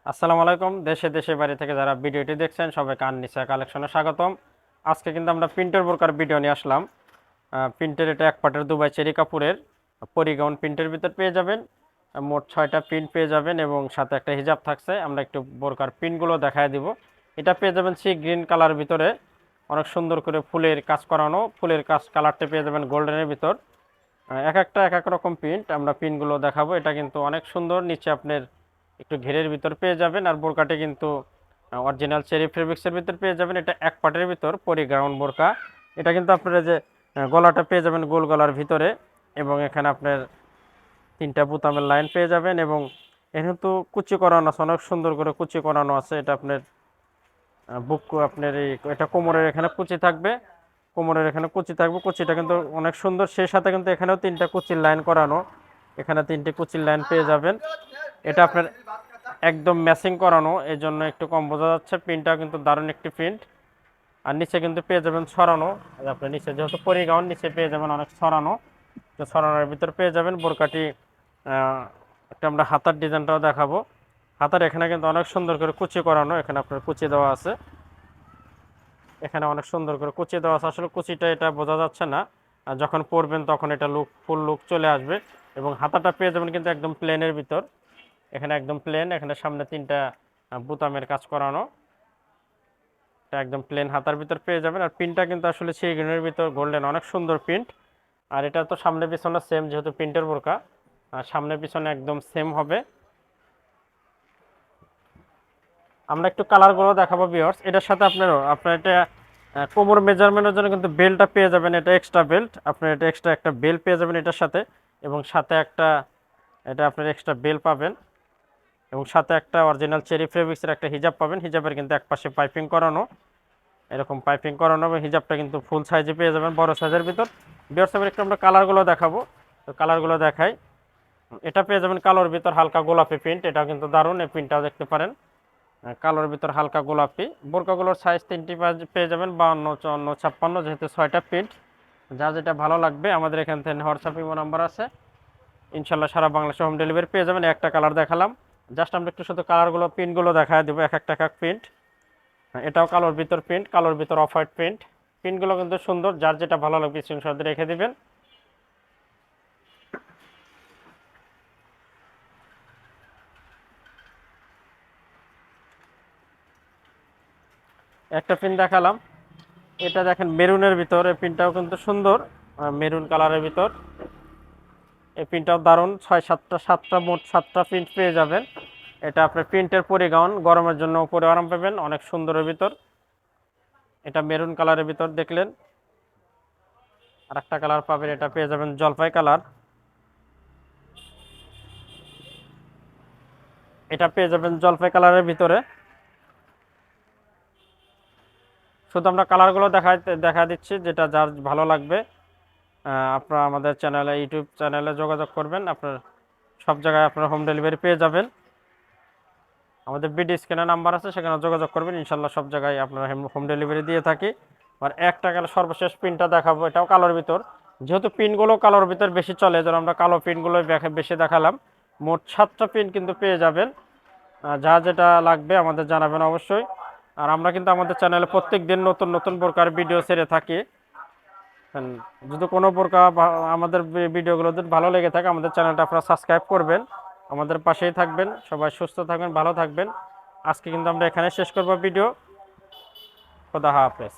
আসসালামু আলাইকুম। দেশে দেশে বাইরে থেকে যারা ভিডিওটি দেখছেন সবাইকে আননিসা কালেকশনে স্বাগতম। আজকে কিন্তু আমরা প্রিন্টের বোরকার ভিডিও নিয়ে আসলাম। প্রিন্টের এটা এক পাটের দুবাই চেরি কাপড়ের পরিগাউন প্রিন্টের ভিতর পেয়ে যাবেন। মোট 6টা প্রিন্ট পেয়ে যাবেন এবং সাথে একটা হিজাব থাকছে। আমরা একটু বোরকার প্রিন্টগুলো দেখায় দিব। এটা পেয়ে যাবেন সি গ্রিন কালার ভিতরে, অনেক সুন্দর করে ফুলের কাজ করানো। ফুলের কাজ কালারটা পেয়ে যাবেন গোল্ডেনের ভিতর। এক একটা এক এক রকম প্রিন্ট, আমরা প্রিন্টগুলো দেখাবো। এটা কিন্তু অনেক সুন্দর, নিচে আপনার একটু ঘেরের ভিতর পেয়ে যাবেন। আর বোরকাটি কিন্তু অরিজিনাল চেরি ফেব্রিক্সের ভিতর পেয়ে যাবেন। এটা এক পাটের ভিতর পরিগ্রাউন্ড বোরকা। এটা কিন্তু আপনারা যে গলাটা পেয়ে যাবেন গোল গলার ভিতরে, এবং এখানে আপনার 3টা বোতামের লাইন পেয়ে যাবেন। এবং এখানে তো কুচি করানো আছে, অনেক সুন্দর করে কুচি করানো আছে। এটা আপনার বুক, আপনার এই এটা কোমরের এখানে কুচি থাকবে, কোমরের এখানে কুচি থাকবে। কুচিটা কিন্তু অনেক সুন্দর, সেই সাথে কিন্তু এখানেও 3টা কুচির লাইন করানো। এখানে 3টে কুচির লাইন পেয়ে যাবেন। এটা আপনার একদম ম্যাচিং করানো, এই জন্য একটু কম বোঝা যাচ্ছে। প্রিন্টটা কিন্তু দারুণ একটি প্রিন্ট। আর নিচে কিন্তু পেয়ে যাবেন ছড়ানো। আপনার নিচে যেহেতু পরিগাউন, নিচে পেয়ে যাবেন অনেক ছড়ানো। তো ছড়ানোর ভিতর পেয়ে যাবেন বোরকাটি। একটা আমরা হাতার ডিজাইনটাও দেখাবো। হাতার এখানে কিন্তু অনেক সুন্দর করে কুচি করানো, এখানে আপনার কুচি দেওয়া আছে। এখানে অনেক সুন্দর করে কুচি দেওয়া আছে। আসলে কুচিটা এটা বোঝা যাচ্ছে না, আর যখন পরবেন তখন এটা ফুল লুক চলে আসবে। এবং হাতাটা পেয়ে যাবেন কিন্তু একদম প্লেনের ভিতর। এখানে একদম প্লেন, এখানে সামনে 3টা বোতামের কাজ করানো। এটা একদম প্লেন হাতার ভিতর পেয়ে যাবেন। আর প্রিন্টটা কিন্তু আসলে সেই গ্রিনের ভিতর গোল্ডেন, অনেক সুন্দর প্রিন্ট। আর এটা তো সামনে পিছনে সেম, যেহেতু প্রিন্টের বোরকা আর সামনে পিছনে একদম সেম হবে। আমরা একটু কালারগুলো দেখাবো ভিউয়ার্স। এটার সাথে আপনার এটা কোমর মেজারমেন্টের জন্য কিন্তু বেল্টটা পেয়ে যাবেন। এটা এক্সট্রা বেল্ট, আপনার এটা এক্সট্রা একটা বেল্ট পেয়ে যাবেন এটার সাথে। এবং সাথে একটা, এটা আপনার এক্সট্রা বেল্ট পাবেন। এবং সাথে একটা অরিজিনাল চেরি ফেব্রিক্সের একটা হিজাব পাবেন। হিজাবের কিন্তু একপাশে পাইপিং করানো, এরকম পাইপিং করানো। এবং হিজাবটা কিন্তু ফুল সাইজে পেয়ে যাবেন, বড় সাইজের ভিতর। ভিউয়ার্স, এবার একটু আমরা কালারগুলো দেখাবো। তো কালারগুলো দেখাই। এটা পেয়ে যাবেন কালোর ভিতর হালকা গোলাপি প্রিন্ট, এটা কিন্তু দারুণ, এই প্রিন্টটাও দেখতে পারেন। কালোর ভিতর হালকা গোলাপি। বোরকাগুলোর সাইজ 3টি পেয়ে যাবেন, 52, 54, 56, যেহেতু 6টা প্রিন্ট। যা যেটা ভালো লাগবে আমাদের এখান থেকে হোয়াটসঅ্যাপ ইমো নাম্বার আছে। ইনশাল্লাহ সারা বাংলাদেশে হোম ডেলিভারি পেয়ে যাবেন। একটা কালার দেখালাম, জাস্ট আমরা একটু শুধু কালারগুলো প্রিন্টগুলো দেখায় দেবো, এক একটা এক এক প্রিন্ট। এটাও কালোর ভিতর প্রিন্ট, কালোর ভিতর অফ হোয়াইট প্রিন্ট। প্রিন্টগুলো কিন্তু সুন্দর, যার যেটা ভালো লাগবে স্ক্রিনশট দিয়ে রেখে দিবেন। একটা প্রিন্ট দেখালাম, এটা দেখেন মেরুনের ভিতর, এই প্রিন্টটাও কিন্তু সুন্দর, মেরুন কালারের ভিতর। এই প্রিন্টটাও দারুণ, 6-7টা মোট 7টা প্রিন্ট পেয়ে যাবেন। এটা আপনার প্রিন্টের পরিগাউন, গরমের জন্য পরে আরাম পাবেন, অনেক সুন্দরের ভিতর। এটা মেরুন কালারের ভিতর দেখলেন। আর একটা কালার পাবেন, এটা পেয়ে যাবেন জলপাই কালার। এটা পেয়ে যাবেন জলপাই কালারের ভিতরে। শুধু আমরা কালারগুলো দেখা দিচ্ছি, যেটা যার ভালো লাগবে আপনারা আমাদের চ্যানেলে, ইউটিউব চ্যানেলে যোগাযোগ করবেন। আপনার সব জায়গায় আপনার হোম ডেলিভারি পেয়ে যাবেন। আমাদের বিডি স্ক্যানের নাম্বার আছে, সেখানে যোগাযোগ করবেন। ইনশাল্লাহ সব জায়গায় আপনারা হোম ডেলিভারি দিয়ে থাকি। আর একটা গেলে সর্বশেষ প্রিন্টটা দেখাবো, এটাও কালোর ভিতর। যেহেতু প্রিন্টগুলো কালোর ভিতর বেশি চলে, যেন আমরা কালো প্রিন্টগুলো বেশি দেখালাম। মোট 7টা প্রিন্ট কিন্তু পেয়ে যাবেন। যা যেটা লাগবে আমাদের জানাবেন অবশ্যই। আর আমরা কিন্তু আমাদের চ্যানেলে প্রত্যেক দিন নতুন নতুন প্রকার ভিডিও ছেড়ে থাকি। যদি কোনো প্রকার আমাদের ভিডিওগুলো যদি ভালো লেগে থাকে, আমাদের চ্যানেলটা আপনারা সাবস্ক্রাইব করবেন, আমাদের পাশেই থাকবেন। সবাই সুস্থ থাকবেন, ভালো থাকবেন। আজকে কিন্তু আমরা এখানে শেষ করব ভিডিও। খোদা হাফেজ।